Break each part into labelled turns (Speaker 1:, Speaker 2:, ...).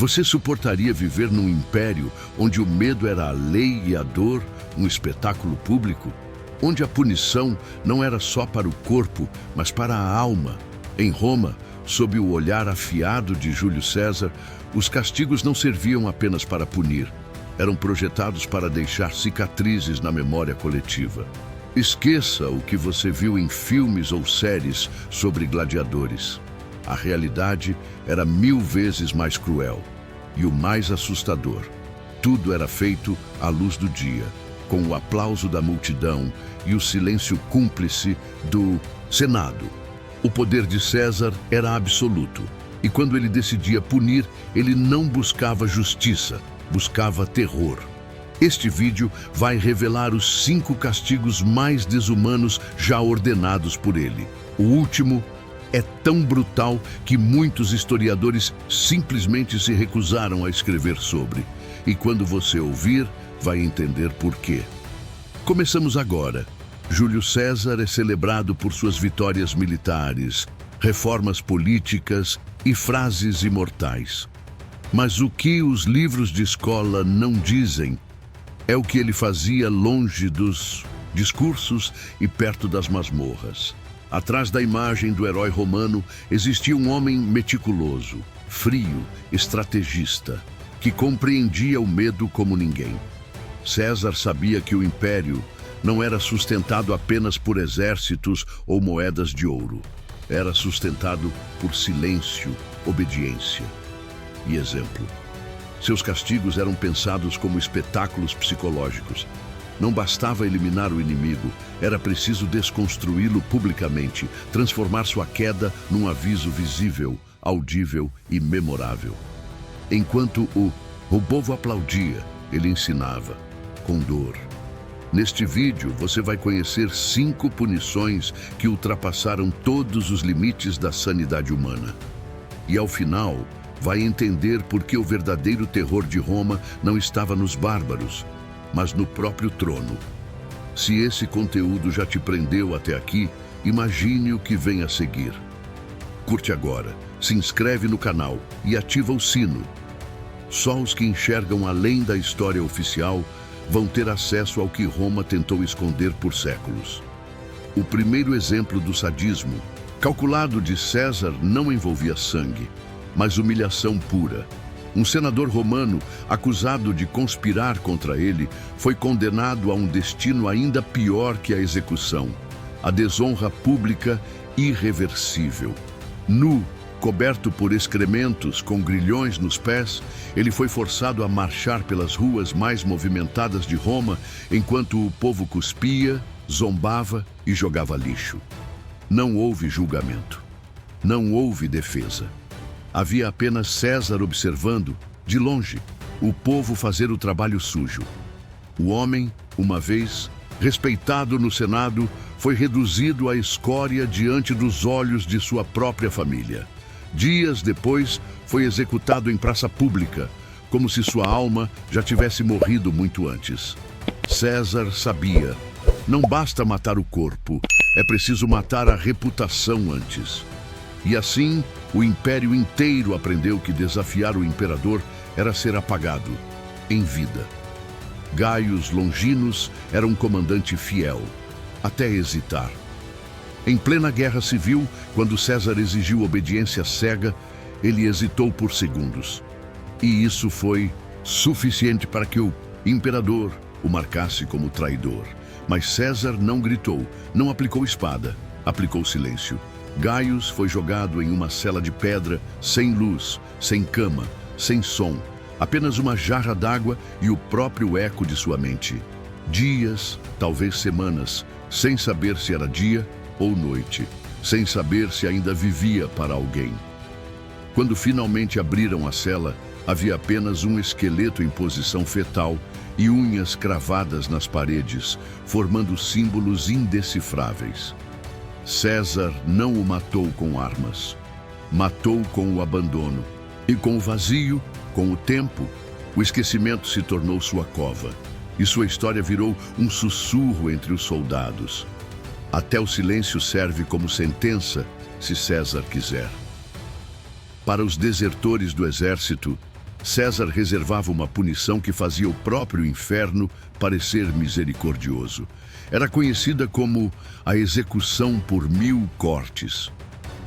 Speaker 1: Você suportaria viver num império onde o medo era a lei e a dor, um espetáculo público? Onde a punição não era só para o corpo, mas para a alma? Em Roma, sob o olhar afiado de Júlio César, os castigos não serviam apenas para punir. Eram projetados para deixar cicatrizes na memória coletiva. Esqueça o que você viu em filmes ou séries sobre gladiadores. A realidade era 1000 vezes mais cruel e o mais assustador. Tudo era feito à luz do dia, com o aplauso da multidão e o silêncio cúmplice do Senado. O poder de César era absoluto, e quando ele decidia punir, ele não buscava justiça, buscava terror. Este vídeo vai revelar os 5 castigos mais desumanos já ordenados por ele. O último é tão brutal que muitos historiadores simplesmente se recusaram a escrever sobre. E quando você ouvir, vai entender por quê. Começamos agora. Júlio César é celebrado por suas vitórias militares, reformas políticas e frases imortais. Mas o que os livros de escola não dizem é o que ele fazia longe dos discursos e perto das masmorras. Atrás da imagem do herói romano existia um homem meticuloso, frio, estrategista, que compreendia o medo como ninguém. César sabia que o império não era sustentado apenas por exércitos ou moedas de ouro. Era sustentado por silêncio, obediência e exemplo. Seus castigos eram pensados como espetáculos psicológicos. Não bastava eliminar o inimigo, era preciso desconstruí-lo publicamente, transformar sua queda num aviso visível, audível e memorável. Enquanto o povo aplaudia, ele ensinava, com dor. Neste vídeo, você vai conhecer 5 punições que ultrapassaram todos os limites da sanidade humana. E ao final, vai entender por que o verdadeiro terror de Roma não estava nos bárbaros, mas no próprio trono. Se esse conteúdo já te prendeu até aqui, imagine o que vem a seguir. Curte agora, se inscreve no canal e ativa o sino. Só os que enxergam além da história oficial vão ter acesso ao que Roma tentou esconder por séculos. O primeiro exemplo do sadismo, calculado de César, não envolvia sangue, mas humilhação pura. Um senador romano, acusado de conspirar contra ele, foi condenado a um destino ainda pior que a execução, a desonra pública irreversível. Nu, coberto por excrementos, com grilhões nos pés, ele foi forçado a marchar pelas ruas mais movimentadas de Roma, enquanto o povo cuspia, zombava e jogava lixo. Não houve julgamento. Não houve defesa. Havia apenas César observando, de longe, o povo fazer o trabalho sujo. O homem, uma vez respeitado no Senado, foi reduzido à escória diante dos olhos de sua própria família. Dias depois, foi executado em praça pública, como se sua alma já tivesse morrido muito antes. César sabia, não basta matar o corpo, é preciso matar a reputação antes. E assim, o império inteiro aprendeu que desafiar o imperador era ser apagado, em vida. Gaius Longinos era um comandante fiel, até hesitar. Em plena guerra civil, quando César exigiu obediência cega, ele hesitou por segundos. E isso foi suficiente para que o imperador o marcasse como traidor. Mas César não gritou, não aplicou espada, aplicou silêncio. Gaius foi jogado em uma cela de pedra, sem luz, sem cama, sem som, apenas uma jarra d'água e o próprio eco de sua mente. Dias, talvez semanas, sem saber se era dia ou noite, sem saber se ainda vivia para alguém. Quando finalmente abriram a cela, havia apenas um esqueleto em posição fetal e unhas cravadas nas paredes, formando símbolos indecifráveis. César não o matou com armas. Matou com o abandono. E com o vazio, com o tempo, o esquecimento se tornou sua cova. E sua história virou um sussurro entre os soldados. Até o silêncio serve como sentença, se César quiser. Para os desertores do exército, César reservava uma punição que fazia o próprio inferno parecer misericordioso. Era conhecida como a execução por 1000 cortes.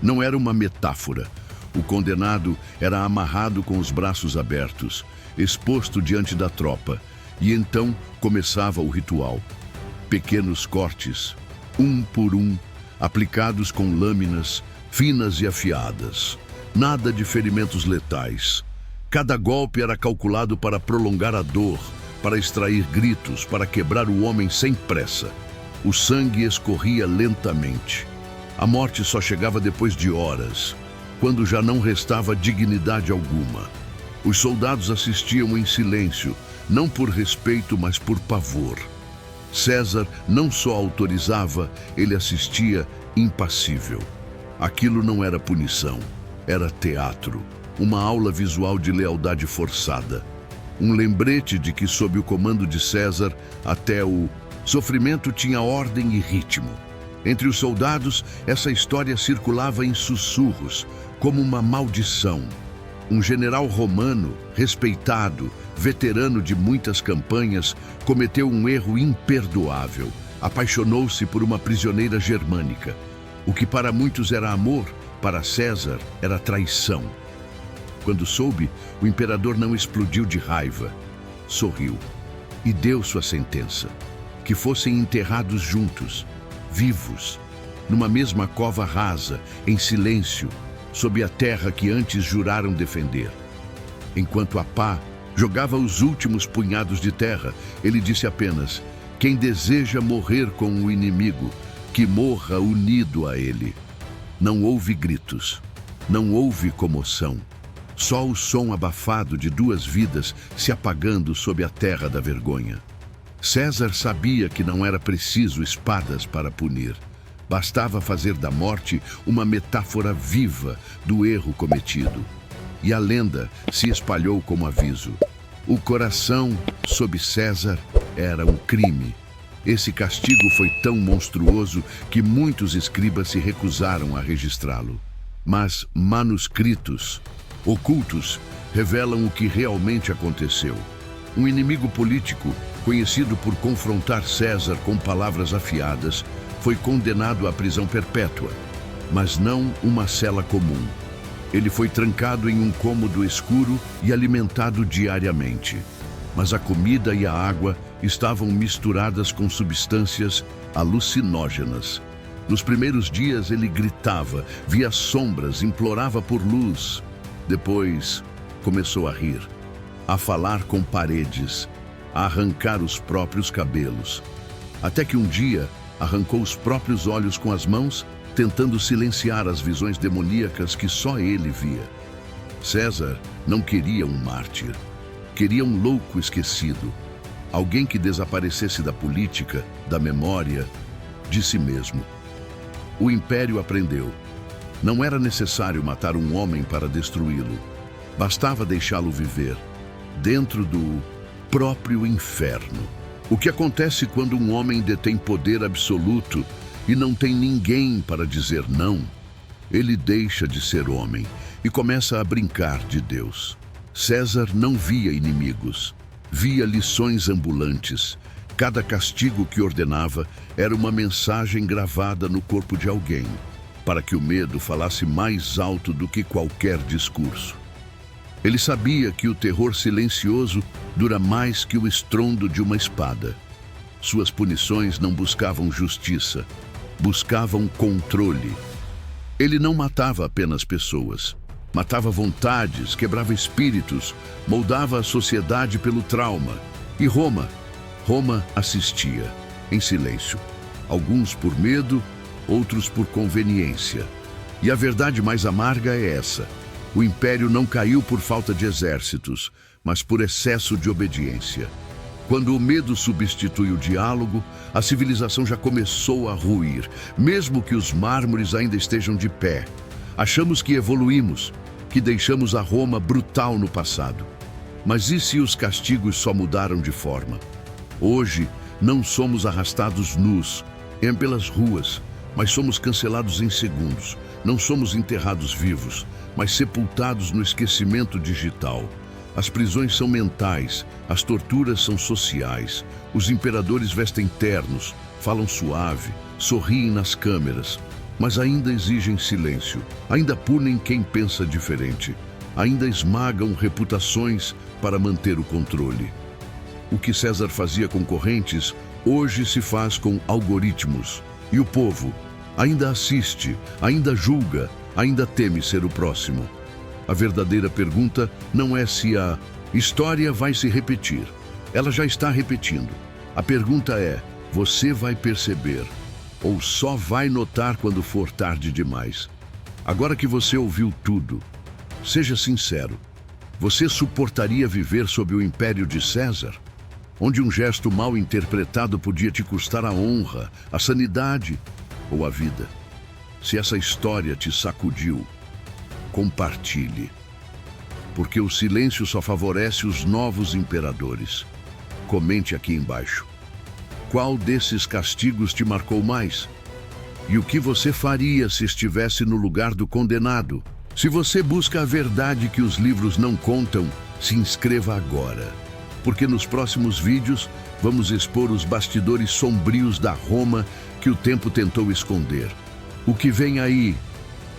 Speaker 1: Não era uma metáfora. O condenado era amarrado com os braços abertos, exposto diante da tropa, e então começava o ritual. Pequenos cortes, um por um, aplicados com lâminas finas e afiadas. Nada de ferimentos letais. Cada golpe era calculado para prolongar a dor, para extrair gritos, para quebrar o homem sem pressa. O sangue escorria lentamente. A morte só chegava depois de horas, quando já não restava dignidade alguma. Os soldados assistiam em silêncio, não por respeito, mas por pavor. César não só autorizava, ele assistia impassível. Aquilo não era punição, era teatro. Uma aula visual de lealdade forçada. Um lembrete de que, sob o comando de César, até o sofrimento tinha ordem e ritmo. Entre os soldados, essa história circulava em sussurros, como uma maldição. Um general romano, respeitado, veterano de muitas campanhas, cometeu um erro imperdoável. Apaixonou-se por uma prisioneira germânica. O que para muitos era amor, para César era traição. Quando soube, o imperador não explodiu de raiva. Sorriu e deu sua sentença: que fossem enterrados juntos, vivos, numa mesma cova rasa, em silêncio, sob a terra que antes juraram defender. Enquanto Apá jogava os últimos punhados de terra, ele disse apenas: quem deseja morrer com o inimigo, que morra unido a ele. Não houve gritos, não houve comoção. Só o som abafado de 2 vidas se apagando sob a terra da vergonha. César sabia que não era preciso espadas para punir. Bastava fazer da morte uma metáfora viva do erro cometido. E a lenda se espalhou como aviso. O coração, sob César, era um crime. Esse castigo foi tão monstruoso que muitos escribas se recusaram a registrá-lo. Mas manuscritos ocultos revelam o que realmente aconteceu. Um inimigo político, conhecido por confrontar César com palavras afiadas, foi condenado à prisão perpétua, mas não uma cela comum. Ele foi trancado em um cômodo escuro e alimentado diariamente. Mas a comida e a água estavam misturadas com substâncias alucinógenas. Nos primeiros dias ele gritava, via sombras, implorava por luz. Depois começou a rir, a falar com paredes, a arrancar os próprios cabelos. Até que um dia arrancou os próprios olhos com as mãos, tentando silenciar as visões demoníacas que só ele via. César não queria um mártir. Queria um louco esquecido. Alguém que desaparecesse da política, da memória, de si mesmo. O Império aprendeu. Não era necessário matar um homem para destruí-lo. Bastava deixá-lo viver, dentro do próprio inferno. O que acontece quando um homem detém poder absoluto e não tem ninguém para dizer não? Ele deixa de ser homem e começa a brincar de Deus. César não via inimigos, via lições ambulantes. Cada castigo que ordenava era uma mensagem gravada no corpo de alguém, para que o medo falasse mais alto do que qualquer discurso. Ele sabia que o terror silencioso dura mais que o estrondo de uma espada. Suas punições não buscavam justiça, buscavam controle. Ele não matava apenas pessoas, matava vontades, quebrava espíritos, moldava a sociedade pelo trauma. E Roma assistia, em silêncio. Alguns por medo, outros por conveniência. E a verdade mais amarga é essa: o Império não caiu por falta de exércitos, mas por excesso de obediência. Quando o medo substitui o diálogo, a civilização já começou a ruir, mesmo que os mármores ainda estejam de pé. Achamos que evoluímos, que deixamos a Roma brutal no passado. Mas e se os castigos só mudaram de forma? Hoje, não somos arrastados nus, pelas ruas, mas somos cancelados em segundos. Não somos enterrados vivos, mas sepultados no esquecimento digital. As prisões são mentais, as torturas são sociais, os imperadores vestem ternos, falam suave, sorriem nas câmeras, mas ainda exigem silêncio, ainda punem quem pensa diferente, ainda esmagam reputações para manter o controle. O que César fazia com correntes, hoje se faz com algoritmos. E o povo ainda assiste, ainda julga, ainda teme ser o próximo. A verdadeira pergunta não é se a história vai se repetir. Ela já está repetindo. A pergunta é: você vai perceber ou só vai notar quando for tarde demais? Agora que você ouviu tudo, seja sincero. Você suportaria viver sob o império de César? Onde um gesto mal interpretado podia te custar a honra, a sanidade ou a vida? Se essa história te sacudiu, compartilhe. Porque o silêncio só favorece os novos imperadores. Comente aqui embaixo. Qual desses castigos te marcou mais? E o que você faria se estivesse no lugar do condenado? Se você busca a verdade que os livros não contam, se inscreva agora. Porque nos próximos vídeos vamos expor os bastidores sombrios da Roma que o tempo tentou esconder. O que vem aí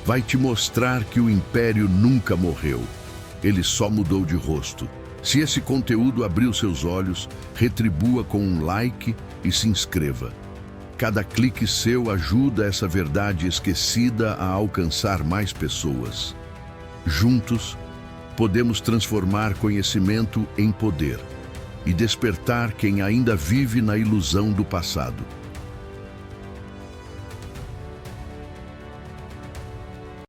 Speaker 1: vai te mostrar que o império nunca morreu. Ele só mudou de rosto. Se esse conteúdo abriu seus olhos, retribua com um like e se inscreva. Cada clique seu ajuda essa verdade esquecida a alcançar mais pessoas. Juntos, podemos transformar conhecimento em poder e despertar quem ainda vive na ilusão do passado.